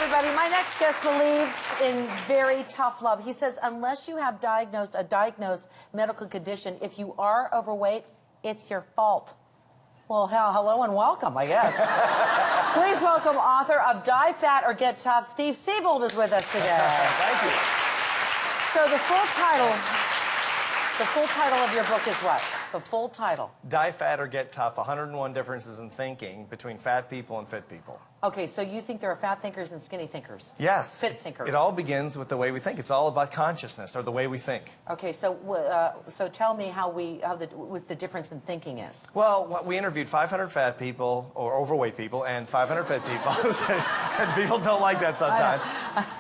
everybody. My next guest believes in very tough love. He says, unless you have a diagnosed medical condition, if you are overweight, it's your fault. Well, hello and welcome, I guess. Please welcome author of Die Fat or Get Tough, Steve Siebold is with us today. Thank you. So the full title of your book is what? The full title. Die Fat or Get Tough, 101 differences in thinking between fat people and fit people. Okay, so you think there are fat thinkers and skinny thinkers? Yes. Fit thinkers. It all begins with the way we think. It's all about consciousness, or the way we think. Okay, so so tell me what the difference in thinking is. Well, we interviewed 500 fat people, or overweight people, and 500 fit people. And people don't like that sometimes.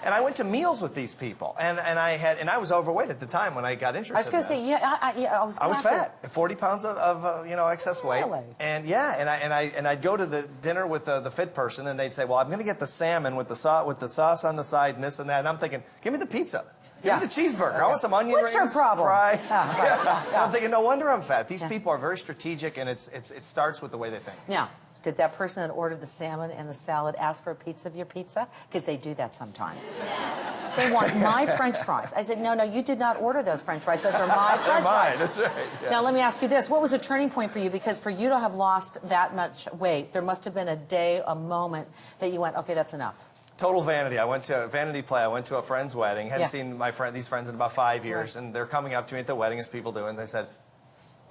And I went to meals with these people, and I was overweight at the time when I got interested. I was going to say, I was fat, 40 pounds of excess weight. Really? And and I'd go to the dinner with the fit person, and they'd say, well, I'm going to get the salmon with the sauce on the side and this and that. And I'm thinking, give me the pizza. Give me the cheeseburger. I want some onion rings, What's your problem? fries. Yeah. I'm thinking, no wonder I'm fat. These people are very strategic, and it starts with the way they think. Now, did that person that ordered the salmon and the salad ask for a piece of your pizza? Because they do that sometimes. They want my French fries. I said, no, you did not order those French fries. Those are my French fries. That's right. Yeah. Now, let me ask you this. What was a turning point for you? Because for you to have lost that much weight, there must have been a moment that you went, okay, that's enough. Total vanity. I went to a vanity play. I went to a friend's wedding. Hadn't seen these friends in about 5 years, and they're coming up to me at the wedding, as people do, and they said,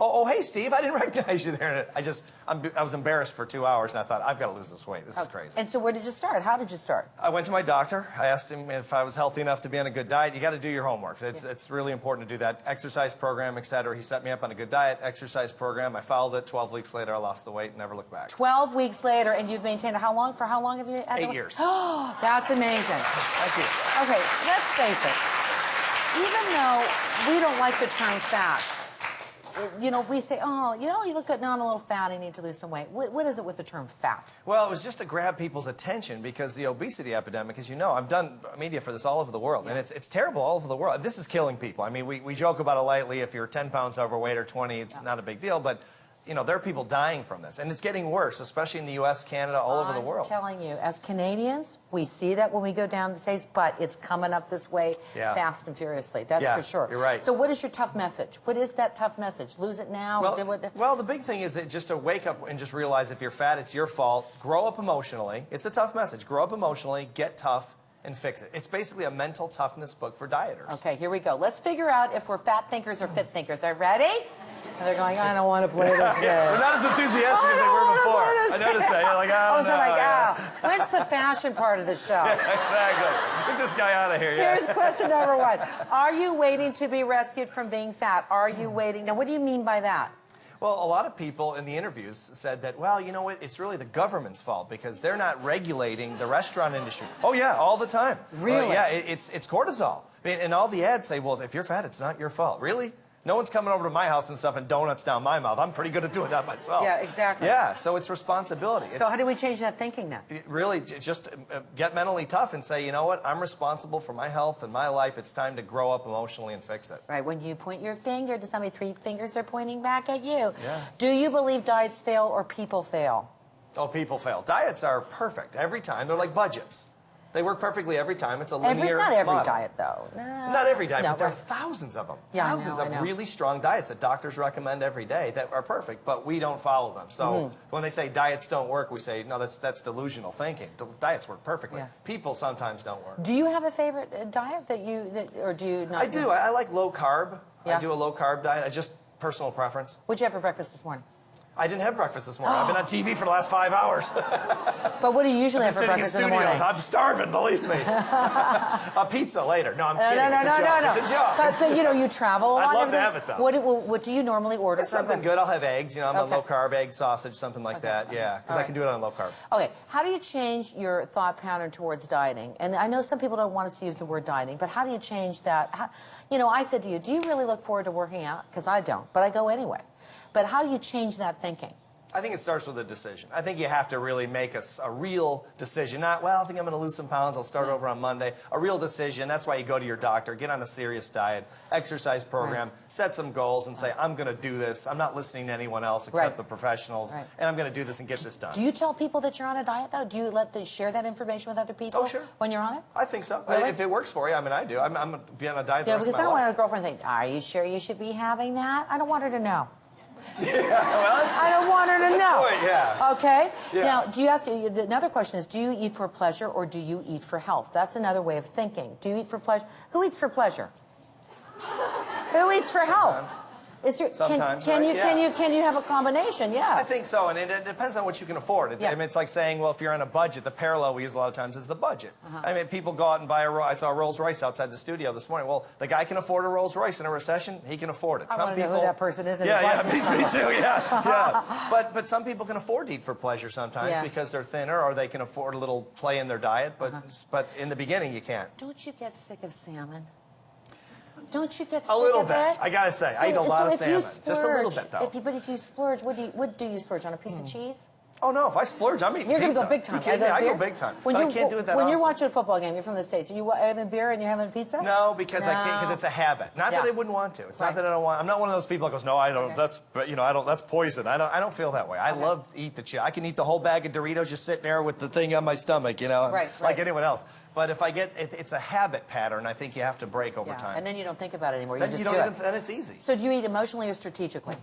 oh, hey, Steve, I didn't recognize you there. And I was embarrassed for 2 hours, and I thought, I've got to lose this weight. This is crazy. And so where did you start? How did you start? I went to my doctor. I asked him if I was healthy enough to be on a good diet. You got to do your homework. It's really important to do that. Exercise program, et cetera. He set me up on a good diet, exercise program. I followed it. 12 weeks later, I lost the weight and never looked back. 12 weeks later, and you've maintained it how long? For how long have you had 8 years. Oh, that's amazing. Thank you. Okay, let's face it. Even though we don't like the term fat, we say, oh, you look good, no, I'm a little fat, I need to lose some weight. What is it with the term fat? Well, it was just to grab people's attention because the obesity epidemic, as you know, I've done media for this all over the world, and it's terrible all over the world. This is killing people. I mean, we joke about it lightly. If you're 10 pounds overweight or 20, it's not a big deal, but there are people dying from this, and it's getting worse, especially in the U.S., Canada, all over the world. I'm telling you, as Canadians, we see that when we go down to the States, but it's coming up this way fast and furiously. That's for sure. You're right. So what is your tough message? What is that tough message? Lose it now? Well, the big thing is just to wake up and just realize if you're fat, it's your fault. Grow up emotionally. It's a tough message. Grow up emotionally, get tough, and fix it. It's basically a mental toughness book for dieters. Okay, here we go. Let's figure out if we're fat thinkers or fit thinkers. Are you ready? And they're going, I don't want to play this game. We're not as enthusiastic as they were before. I noticed that. You're like, when's the fashion part of the show? Yeah, exactly. Get this guy out of here. Yeah. Here's question number 1. Are you waiting to be rescued from being fat? Are you waiting? Now, what do you mean by that? Well, a lot of people in the interviews said that, well, you know what, it's really the government's fault because they're not regulating the restaurant industry. Oh, yeah, all the time. Really? Yeah, it's cortisol. And all the ads say, well, if you're fat, it's not your fault. Really? No one's coming over to my house and stuffing donuts down my mouth. I'm pretty good at doing that myself. Yeah, exactly. Yeah, so it's responsibility. So how do we change that thinking then? Really, just get mentally tough and say, you know what, I'm responsible for my health and my life. It's time to grow up emotionally and fix it. Right, when you point your finger to somebody, 3 fingers are pointing back at you. Yeah. Do you believe diets fail or people fail? Oh, people fail. Diets are perfect every time. They're like budgets. They work perfectly every time. It's a linear Not every model. diet, though. No. Not every diet, but there are thousands of them. Yeah, thousands I know. of really strong diets that doctors recommend every day that are perfect, but we don't follow them. So when they say diets don't work, we say, no, that's delusional thinking. Diets work perfectly. Yeah. People sometimes don't work. Do you have a favorite diet or do you not? I do. I like low carb. Yeah. I do a low carb diet. Just personal preference. What'd you have for breakfast this morning? I didn't have breakfast this morning. I've been on TV for the last 5 hours. But what do you usually have for breakfast in the morning? I'm starving, believe me. A pizza later. No, I'm kidding. No. It's a joke. But you travel a lot. I'd love to have it, though. What do you normally order? Something good. I'll have eggs. I'm a low carb, egg, sausage, something like that. Yeah, because I can do it on low carb. Okay. How do you change your thought pattern towards dieting? And I know some people don't want us to use the word dieting, but how do you change that? I said to you, do you really look forward to working out? Because I don't, but I go anyway. But how do you change that thinking? I think it starts with a decision. I think you have to really make a real decision. Not, well, I think I'm going to lose some pounds. I'll start over on Monday. A real decision. That's why you go to your doctor, get on a serious diet, exercise program, set some goals, and say, I'm going to do this. I'm not listening to anyone else except the professionals, and I'm going to do this and get this done. Do you tell people that you're on a diet, though? Do you share that information with other people? Oh, sure. When you're on it? I think so. Really? If it works for you, I mean, I do. I'm going to be on a diet the rest of my life. Because I don't want a girlfriend to think, are you sure you should be having that? I don't want her to know. I don't want her to know. Point, yeah. Okay? Yeah. Now, do you ask, another question is, do you eat for pleasure or do you eat for health? That's another way of thinking. Do you eat for pleasure? Who eats for pleasure? Who eats for health? Sometimes, can you have a combination? Yeah. I think so, and it depends on what you can afford. I mean, it's like saying, well, if you're on a budget, the parallel we use a lot of times is the budget. I mean, people go out and buy I saw a Rolls Royce outside the studio this morning. Well, the guy can afford a Rolls Royce in a recession. He can afford it. I want to know who that person is. And Me too. Yeah. But some people can afford to eat for pleasure sometimes because they're thinner, or they can afford a little play in their diet. But in the beginning, you can't. Don't you get sick of salmon? Don't you get sick a little of bit? it? I gotta say, I eat a lot of salmon. Just a little bit, though. But if you splurge, what do you splurge on? A piece of cheese? Oh no! If I splurge, I'm eating You're pizza. gonna go big time. You kidding me? I go big time. But I can't do it that often. When you're watching a football game, you're from the States. Are you having beer and you're having pizza? No, because I can't. Because it's a habit. Not that I wouldn't want to. It's not that I don't want. I'm not one of those people that goes, no, I don't. That's I don't. That's poison. I don't feel that way. I love to eat the chip. I can eat the whole bag of Doritos just sitting there with the thing on my stomach. Like anyone else. But if I get it's a habit pattern. I think you have to break over time. And then you don't think about it anymore. Then you just don't do even, it. Then it's easy. So do you eat emotionally or strategically?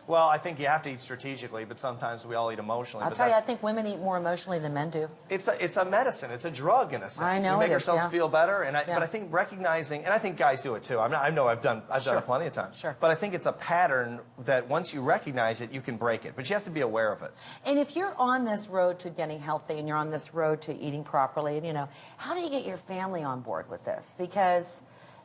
Well, I think you have to eat strategically, but sometimes we all eat emotionally. I'll tell you, I think women eat more emotionally than men do. It's a medicine. It's a drug in a sense. I know we make it ourselves is, feel better, but I think recognizing, and I think guys do it too. I know I've done it plenty of times. Sure. But I think it's a pattern that once you recognize it, you can break it. But you have to be aware of it. And if you're on this road to getting healthy and you're on this road to eating properly, and how do you get your family on board with this? Because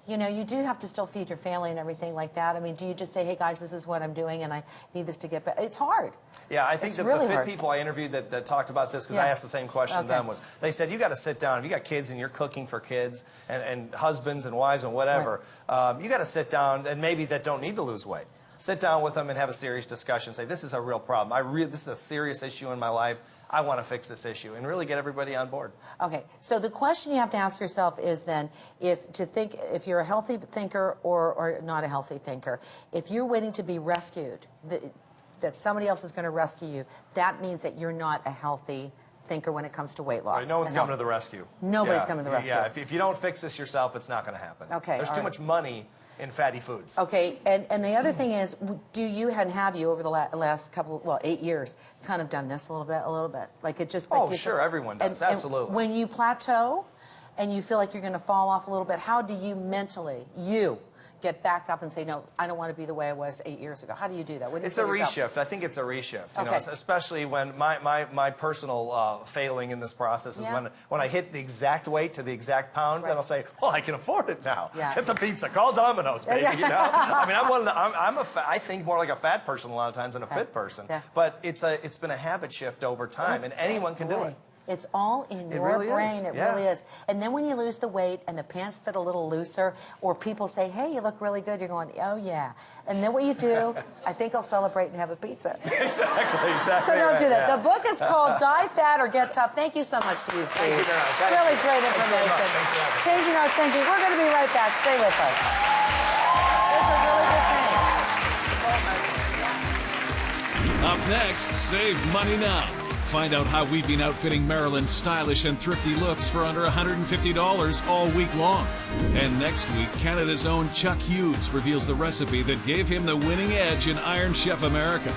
you do have to still feed your family and everything like that. I mean, do you just say, hey, guys, this is what I'm doing, and I need this to get better? It's hard. Yeah, I think it's the really fit hard. people I interviewed that talked about this, because I asked the same question to them, was they said, you got to sit down. If you got kids and you're cooking for kids and husbands and wives and whatever, you got to sit down, and maybe that don't need to lose weight. Sit down with them and have a serious discussion. Say, this is a real problem. This is a serious issue in my life. I want to fix this issue, and really get everybody on board. Okay, so the question you have to ask yourself is then, if you're a healthy thinker or not a healthy thinker, if you're waiting to be rescued, that somebody else is going to rescue you, that means that you're not a healthy thinker when it comes to weight loss. Right, no one's coming to the rescue. Nobody's coming to the rescue. Yeah, if you don't fix this yourself, it's not going to happen. Okay, There's too much money in fatty foods. Okay, and the other thing is, do you and have you over the last 8 years kind of done this a little bit? Like it just... Oh, sure, everyone does, absolutely. And when you plateau and you feel like you're going to fall off a little bit, how do you mentally, get back up and say, no, I don't want to be the way I was 8 years ago? How do you do that? It's a reshift. I think it's a reshift. You know, especially when my personal failing in this process is when I hit the exact weight to the exact pound, then I'll say, well, I can afford it now. Get the pizza, call Domino's, baby. I mean, I think more like a fat person a lot of times than a fit person. But it's been a habit shift over time, and anyone can do it. It's all in your brain. It really is. And then when you lose the weight and the pants fit a little looser, or people say, hey, you look really good, you're going, oh, yeah. And then what you do, I think I'll celebrate and have a pizza. Exactly. So don't do that. The book is called Die Fat or Get Tough. Thank you so much to you, Steve. Thank you very much. Really great information. Changing our thinking. We're going to be right back. Stay with us. It's a really good thing. Up next, save money now. Find out how we've been outfitting Marilyn's stylish and thrifty looks for under $150 all week long. And next week, Canada's own Chuck Hughes reveals the recipe that gave him the winning edge in Iron Chef America.